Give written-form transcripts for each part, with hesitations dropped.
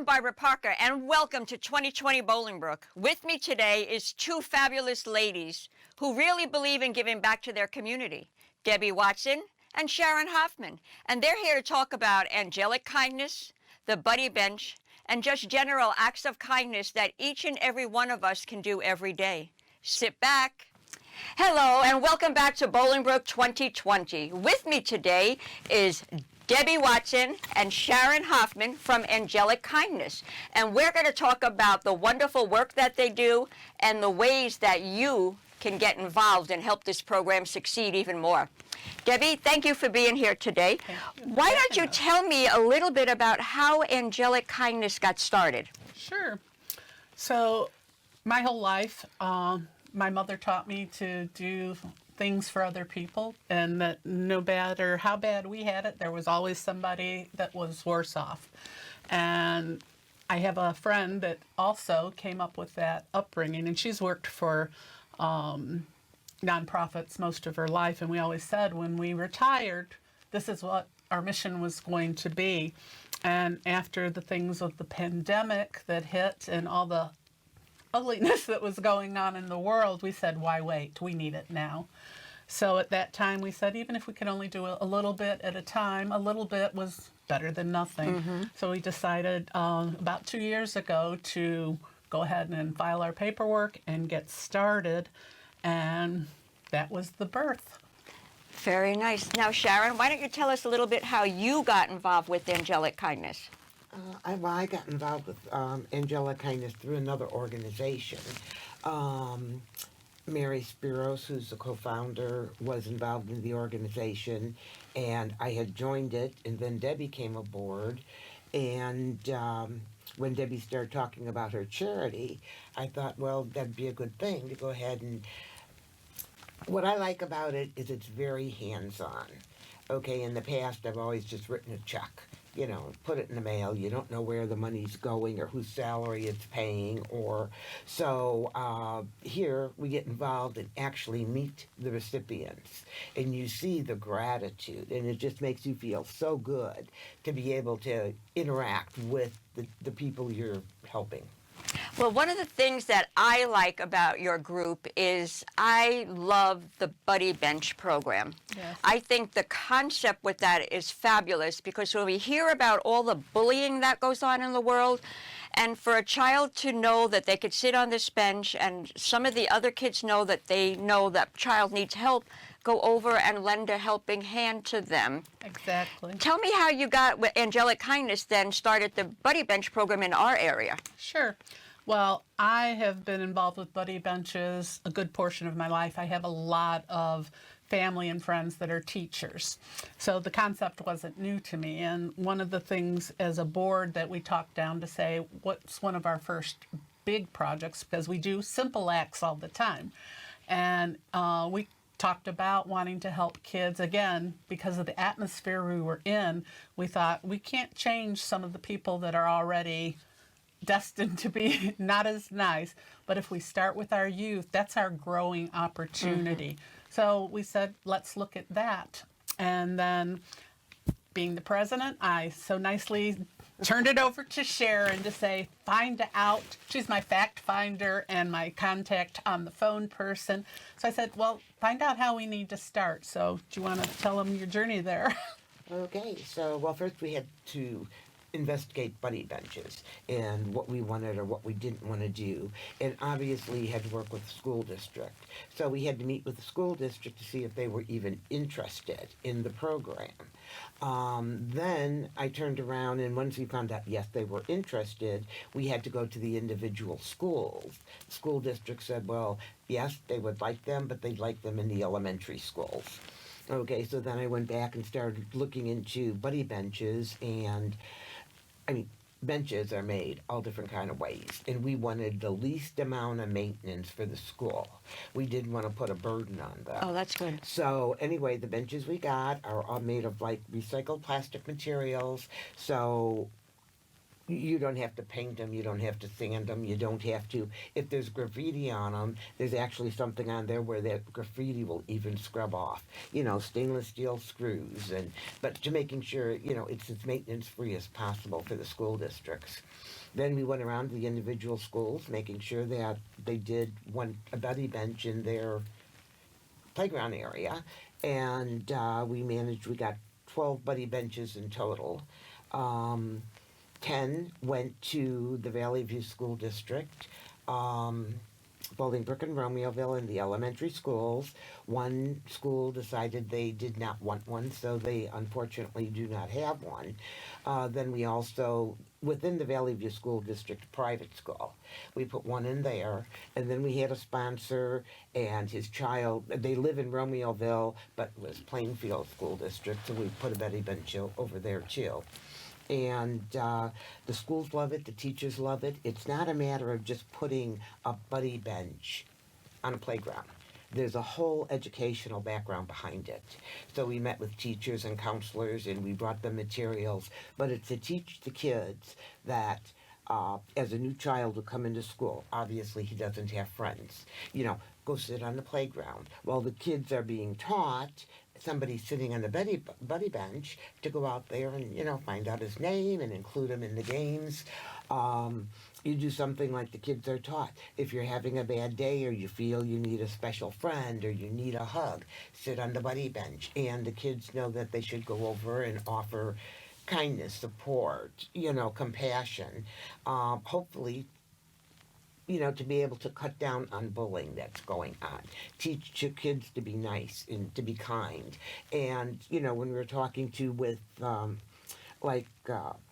Barbara Parker, and welcome to 2020 Bolingbrook. With me today is two fabulous ladies who really believe in giving back to their community, Debbie Watson and Sharon Hoffman. And they're here to talk about angelic kindness, the buddy bench, and just general acts of kindness that each and every one of us can do every day. Sit back. Hello, and welcome back to Bolingbrook 2020. With me today is Debbie Watson and Sharon Hoffman from Angelic Kindness. And we're going to talk about the wonderful work that they do and the ways that you can get involved and help this program succeed even more. Debbie, thank you for being here today. Why don't you tell me a little bit about how Angelic Kindness got started? Sure. So my whole life, my mother taught me to do things for other people, and that no matter how bad we had it, there was always somebody that was worse off. And I have a friend that also came up with that upbringing, and she's worked for nonprofits most of her life, and we always said when we retired, this is what our mission was going to be. And after the things of the pandemic that hit and all the ugliness that was going on in the world, we said, why wait? We need it now. So at that time we said, even if we could only do a little bit at a time, a little bit was better than nothing. Mm-hmm. So we decided about 2 years ago to go ahead and file our paperwork and get started. And that was the birth. Very nice. Now, Sharon, why don't you tell us a little bit how you got involved with Angelic Kindness? I got involved with Angelic Kindness through another organization. Mary Spiros, who's the co-founder, was involved in the organization, and I had joined it, and then Debbie came aboard, and when Debbie started talking about her charity, I thought, well, that'd be a good thing to go ahead and... What I like about it is it's very hands-on. Okay, in the past, I've always just written a check, put it in the mail. You don't know where the money's going or whose salary it's paying. So here we get involved and actually meet the recipients. And you see the gratitude. And it just makes you feel so good to be able to interact with the people you're helping. Well, one of the things that I like about your group is I love the Buddy Bench program. Yes. I think the concept with that is fabulous because when we hear about all the bullying that goes on in the world, and for a child to know that they could sit on this bench and some of the other kids know that child needs help, go over and lend a helping hand to them. Exactly. Tell me how you got with Angelic Kindness then started the Buddy Bench program in our area. Sure. Well, I have been involved with Buddy Benches a good portion of my life. I have a lot of family and friends that are teachers. So the concept wasn't new to me. And one of the things as a board that we talked down to say, what's one of our first big projects, because we do simple acts all the time. And we talked about wanting to help kids. Again, because of the atmosphere we were in, we thought we can't change some of the people that are already destined to be not as nice, but if we start with our youth, that's our growing opportunity. Mm-hmm. So we said, let's look at that. And then being the president, I so nicely turned it over to Sharon to say, find out. She's my fact finder and my contact on the phone person. So I said, well, find out how we need to start. So do you want to tell them your journey there? Okay, so, well, first we had to investigate buddy benches and what we wanted or what we didn't want to do, and obviously had to work with the school district. So we had to meet with the school district to see if they were even interested in the program. Then I turned around, and once we found out, yes, they were interested, we had to go to the individual schools. The school district said, well, yes, they would like them, but they'd like them in the elementary schools. Okay, so then I went back and started looking into buddy benches, and benches are made all different kind of ways, and we wanted the least amount of maintenance for the school. We didn't want to put a burden on them. Oh, that's good. So anyway, the benches we got are all made of like recycled plastic materials. So you don't have to paint them, you don't have to sand them, you don't have to, if there's graffiti on them, there's actually something on there where that graffiti will even scrub off, stainless steel screws, but to making sure, it's as maintenance free as possible for the school districts. Then we went around to the individual schools, making sure that they did a buddy bench in their playground area, and we got 12 buddy benches in total. 10 went to the Valley View School District, Bolingbrook and Romeoville in the elementary schools. One school decided they did not want one, so they unfortunately do not have one. Then we also, within the Valley View School District private school, we put one in there. And then we had a sponsor and his child, they live in Romeoville, but it was Plainfield School District, so we put a Betty bench over there too. And the schools love it, the teachers love it. It's not a matter of just putting a buddy bench on a playground. There's a whole educational background behind it. So we met with teachers and counselors and we brought them materials, but it's to teach the kids that as a new child will come into school, obviously he doesn't have friends, go sit on the playground. While the kids are being taught, somebody sitting on the buddy bench to go out there and, find out his name and include him in the games. You do something like the kids are taught. If you're having a bad day or you feel you need a special friend or you need a hug, sit on the buddy bench. And the kids know that they should go over and offer kindness, support, compassion. Hopefully, to be able to cut down on bullying that's going on. Teach your kids to be nice and to be kind. And, when we're talking with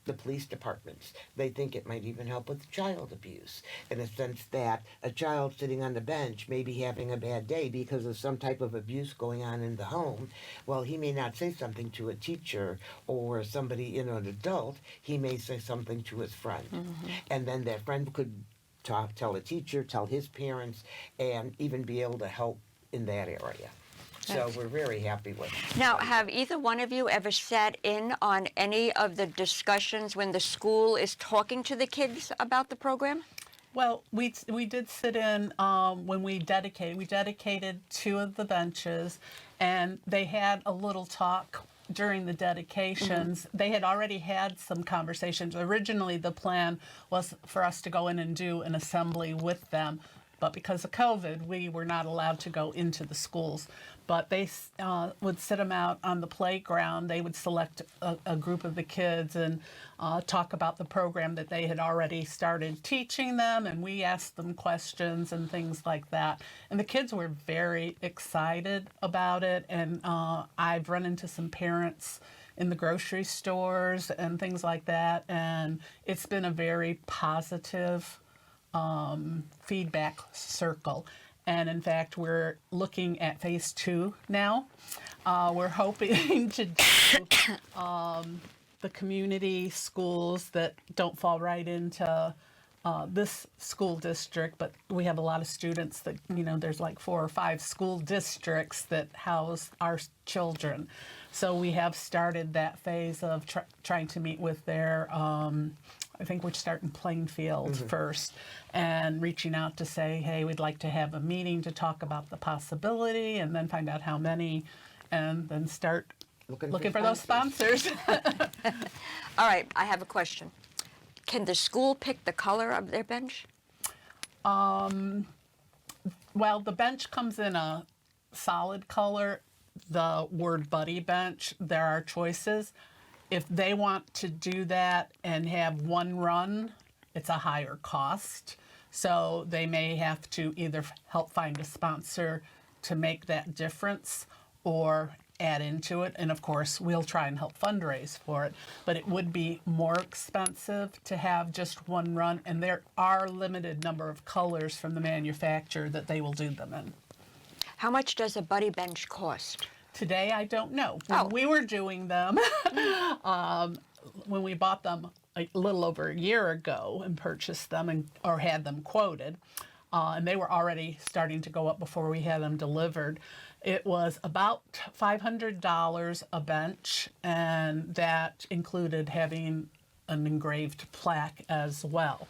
the police departments, they think it might even help with child abuse, in a sense that a child sitting on the bench may be having a bad day because of some type of abuse going on in the home. Well, he may not say something to a teacher or somebody, an adult. He may say something to his friend. Mm-hmm. And then that friend could tell a teacher, tell his parents, and even be able to help in that area. So we're very happy with it. Now, have either one of you ever sat in on any of the discussions when the school is talking to the kids about the program? Well, we did sit in when we dedicated. We dedicated 2 of the benches, and they had a little talk during the dedications. Mm-hmm. They had already had some conversations. Originally, the plan was for us to go in and do an assembly with them, but because of COVID, we were not allowed to go into the schools. But they would sit them out on the playground. They would select a group of the kids and talk about the program that they had already started teaching them, and we asked them questions and things like that. And the kids were very excited about it, and I've run into some parents in the grocery stores and things like that, and it's been a very positive feedback circle. And in fact, we're looking at phase 2 now. We're hoping to do the community schools that don't fall right into this school district, but we have a lot of students that, there's like 4 or 5 school districts that house our children. So we have started that phase of trying to meet with their I think we're starting Plainfield first and reaching out to say, hey, we'd like to have a meeting to talk about the possibility and then find out how many and then start looking for those sponsors. All right, I have a question. Can the school pick the color of their bench? Well, the bench comes in a solid color. The word buddy bench, there are choices. If they want to do that and have one run, it's a higher cost. So they may have to either help find a sponsor to make that difference or add into it. And of course, we'll try and help fundraise for it. But it would be more expensive to have just one run. And there are limited number of colors from the manufacturer that they will do them in. How much does a buddy bench cost? Today, I don't know. When we were doing them, when we bought them a little over a year ago and purchased them or had them quoted, and they were already starting to go up before we had them delivered, it was about $500 a bench, and that included having an engraved plaque as well.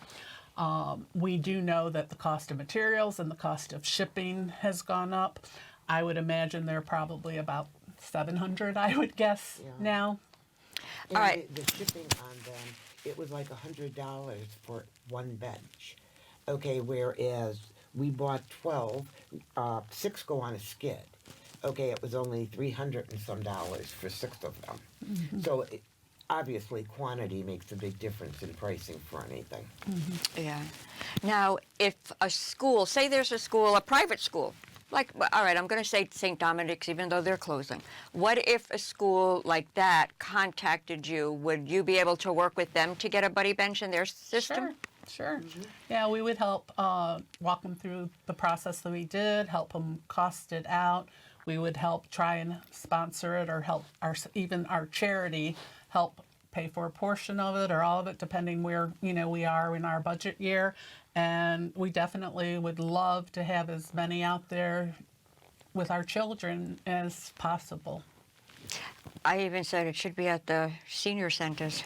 We do know that the cost of materials and the cost of shipping has gone up. I would imagine they're probably about $700, I would guess, now. And All right. the shipping on them, it was like $100 for one bench. Okay, whereas we bought 12, 6 go on a skid. Okay, it was only $300 and some for 6 of them. So obviously quantity makes a big difference in pricing for anything. Yeah. Now, if a school, say there's a school, a private school, like, all right, I'm going to say St. Dominic's, even though they're closing. What if a school like that contacted you? Would you be able to work with them to get a buddy bench in their system? Sure. Yeah, we would help walk them through the process that we did, help them cost it out. We would help try and sponsor it, or help even our charity help pay for a portion of it or all of it, depending where we are in our budget year. And we definitely would love to have as many out there with our children as possible. I even said it should be at the senior centers.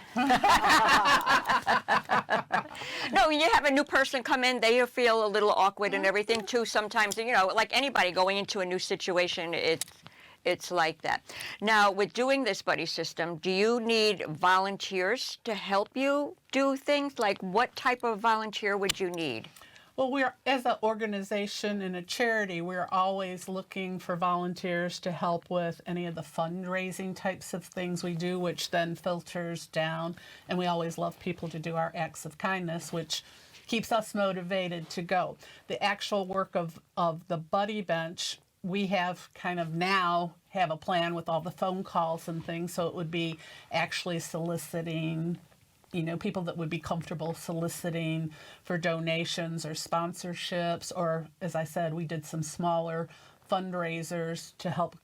No, when you have a new person come in, they feel a little awkward and everything too. Sometimes, like anybody going into a new situation, it's like that. Now, with doing this buddy system, do you need volunteers to help you do things? Like, what type of volunteer would you need? Well, as an organization and a charity, we're always looking for volunteers to help with any of the fundraising types of things we do, which then filters down. And we always love people to do our acts of kindness, which keeps us motivated to go. The actual work of the buddy bench, we have kind of now have a plan with all the phone calls and things, so it would be actually soliciting people that would be comfortable soliciting for donations or sponsorships, or, as I said, we did some smaller fundraisers to help,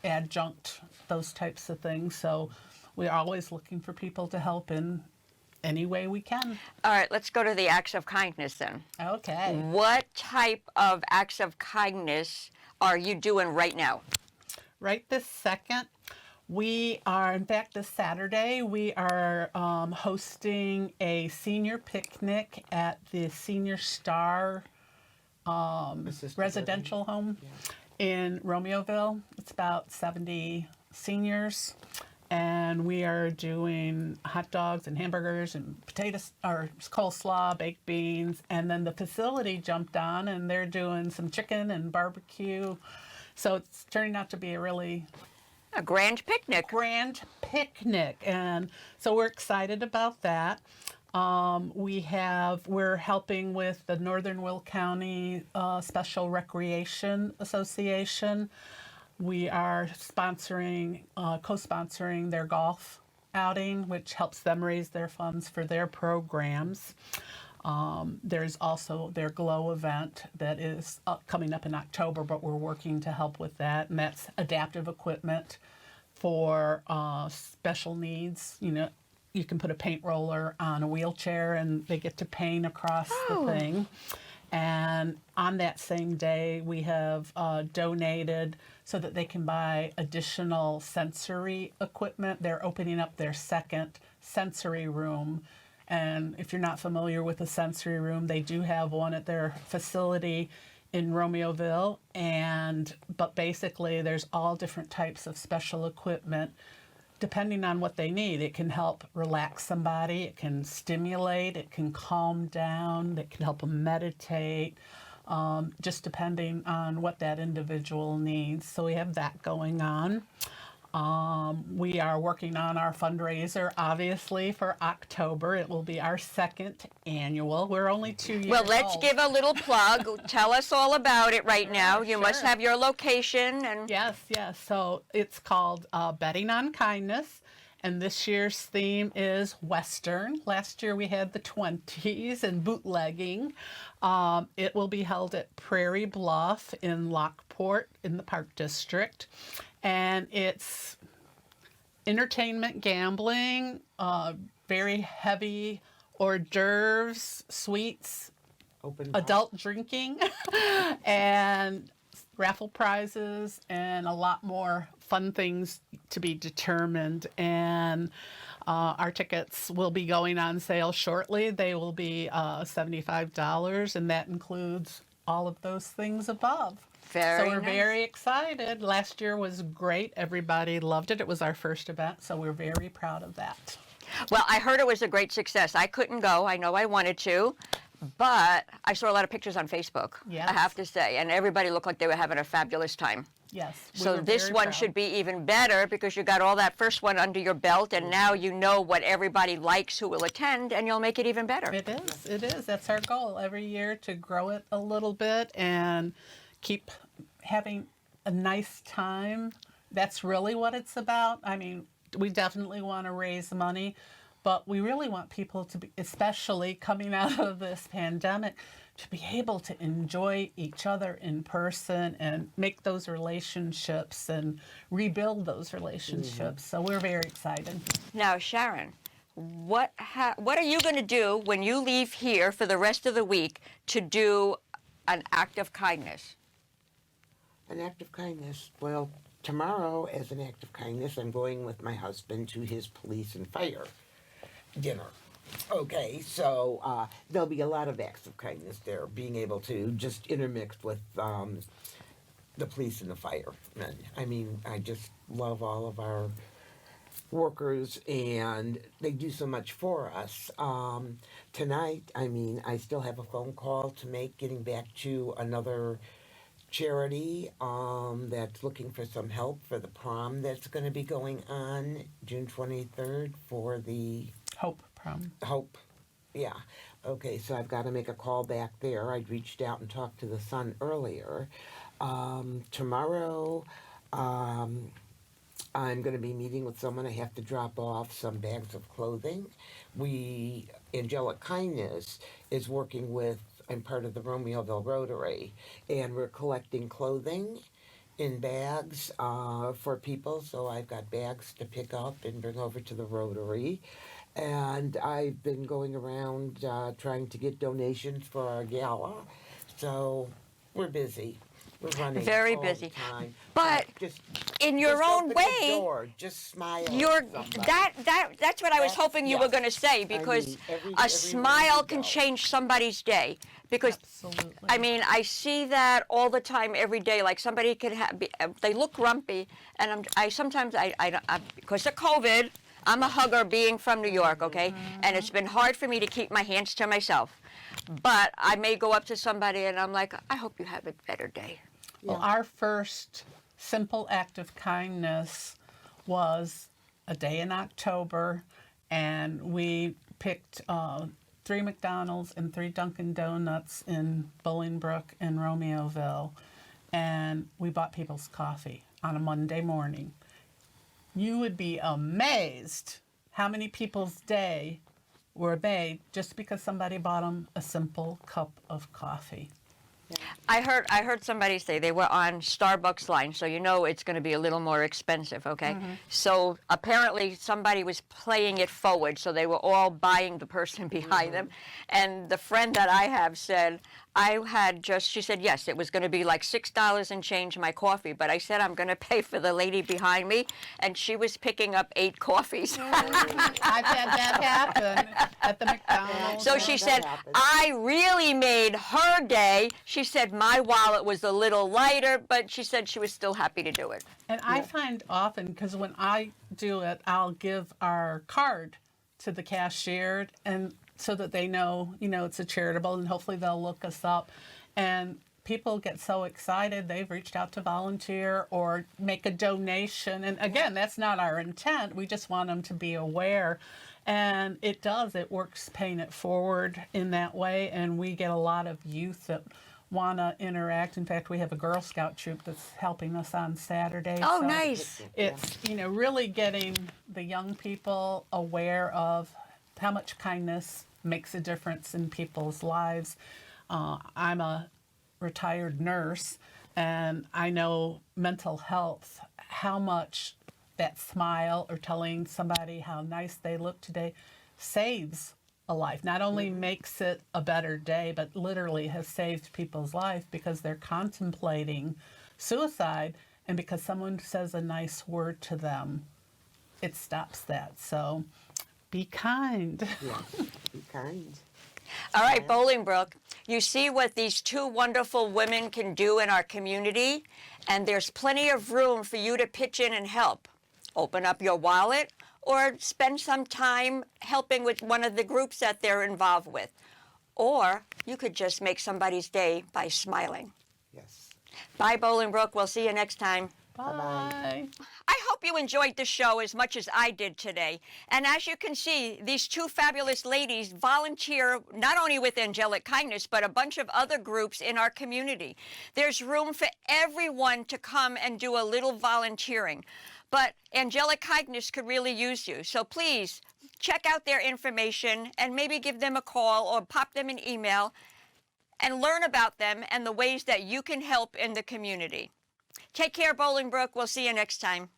adjunct those types of things. So we're always looking for people to help in any way we can. All right, let's go to the acts of kindness then. Okay. What type of acts of kindness are you doing right now? Right this second, we are, in fact, this Saturday, we are hosting a senior picnic at the Senior Star residential home in Romeoville. It's about 70 seniors, and we are doing hot dogs and hamburgers and potatoes, or coleslaw, baked beans, and then the facility jumped on, and they're doing some chicken and barbecue. So it's turning out to be a really A grand picnic. And so we're excited about that. We're helping with the Northern Will County Special Recreation Association. We are co-sponsoring their golf outing, which helps them raise their funds for their programs. There's also their GLOW event that is coming up in October, but we're working to help with that, and that's adaptive equipment for special needs. You can put a paint roller on a wheelchair and they get to paint across the thing. And on that same day, we have donated so that they can buy additional sensory equipment. They're opening up their second sensory room. And if you're not familiar with a sensory room, they do have one at their facility in Romeoville. But basically, there's all different types of special equipment depending on what they need. It can help relax somebody, it can stimulate, it can calm down, it can help them meditate, just depending on what that individual needs. So we have that going on. We are working on our fundraiser, obviously, for October. It will be our second annual. We're only 2 years Well, let's old. give a little plug. Tell us all about it right now. You must sure. have your location. And Yes. So it's called Betting on Kindness, and this year's theme is Western. Last year we had the 20s and bootlegging. It will be held at Prairie Bluff in Lockport in the Park District. And it's entertainment, gambling, very heavy hors d'oeuvres, sweets, Open bar. adult drinking, and raffle prizes, and a lot more fun things to be determined, and our tickets will be going on sale shortly. They will be $75, and that includes all of those things above. Very So we're nice. very excited. Last year was great. Everybody loved it. It was our first event, so we're very proud of that. Well, I heard it was a great success. I couldn't go. I know I wanted to, but I saw a lot of pictures on Facebook, Yes. I have to say, and everybody looked like they were having a fabulous time. Yes. we So were this very one proud. should be even better because you got all that first one under your belt, and now you know what everybody likes who will attend, and you'll make it even better. It is. It is. That's our goal every year, to grow it a little bit and keep having a nice time. That's really what it's about. I mean, we definitely want to raise money, but we really want people to be, especially coming out of this pandemic, to be able to enjoy each other in person and make those relationships and rebuild those relationships. So we're very excited. Now, Sharon, what are you going to do when you leave here for the rest of the week to do an act of kindness? An act of kindness. Well, tomorrow, as an act of kindness, I'm going with my husband to his police and fire dinner. Okay, so there'll be a lot of acts of kindness there, being able to just intermix with the police and the firemen. I mean, I just love all of our workers, and they do so much for us. Tonight, I mean, I still have a phone call to make, getting back to another charity that's looking for some help for the prom that's going to be going on June 23rd for the Hope prom. Hope. Yeah. Okay, so I've got to make a call back there. I'd reached out and talked to the son earlier. Tomorrow, I'm going to be meeting with someone. I have to drop off some bags of clothing. Angelic Kindness is working with, I'm part of the Romeoville Rotary, and we're collecting clothing in bags for people. So I've got bags to pick up and bring over to the Rotary. And I've been going around trying to get donations for our gala. So we're busy. We're running Very all busy. the time. But just in your just own open way, the door. Just smile. at somebody. That's what I was That's- hoping you were yes. going to say, because mean, everywhere a you smile can go. change somebody's day. Because Absolutely. I mean, I see that all the time, every day. Like somebody could they look grumpy, and sometimes because of COVID, I'm a hugger, being from New York, okay, and it's been hard for me to keep my hands to myself. But I may go up to somebody and I'm like, I hope you have a better day. Well, our first simple act of kindness was a day in October, and we picked 3 McDonald's and 3 Dunkin' Donuts in Bolingbrook and Romeoville, and we bought people's coffee on a Monday morning. You would be amazed how many people's day were made just because somebody bought them a simple cup of coffee. I heard somebody say they were on Starbucks line, so you know it's going to be a little more expensive, okay? So apparently somebody was playing it forward, so they were all buying the person behind them. And the friend that I have said, she said, yes, it was going to be like $6 and change my coffee, but I said I'm going to pay for the lady behind me, and she was picking up 8 coffees. I've had that happen at the McDonald's. So she that said, happens. I really made her day. She said my wallet was a little lighter, but she said she was still happy to do it. And I find often, because when I do it, I'll give our card to the cashier, and so that they know, it's a charitable, and hopefully they'll look us up. And people get so excited, they've reached out to volunteer or make a donation. And again, that's not our intent. We just want them to be aware. And it works paying it forward in that way. And we get a lot of youth that want to interact. In fact, we have a Girl Scout troop that's helping us on Saturday. Oh, So nice. It's, really getting the young people aware of how much kindness makes a difference in people's lives. I'm a retired nurse, and I know mental health, how much that smile or telling somebody how nice they look today saves a life. Not only makes it a better day, but literally has saved people's life because they're contemplating suicide, And because someone says a nice word to them, it stops that. So be kind. Yes, be kind. All right, Bolingbrook, you see what these two wonderful women can do in our community, and there's plenty of room for you to pitch in and help. Open up your wallet or spend some time helping with one of the groups that they're involved with. Or you could just make somebody's day by smiling. Yes. Bye, Bolingbrook. We'll see you next time. Bye. I hope you enjoyed the show as much as I did today. And as you can see, these two fabulous ladies volunteer not only with Angelic Kindness, but a bunch of other groups in our community. There's room for everyone to come and do a little volunteering. But Angelic Kindness could really use you. So please check out their information and maybe give them a call or pop them an email and learn about them and the ways that you can help in the community. Take care, Bolingbrook. We'll see you next time.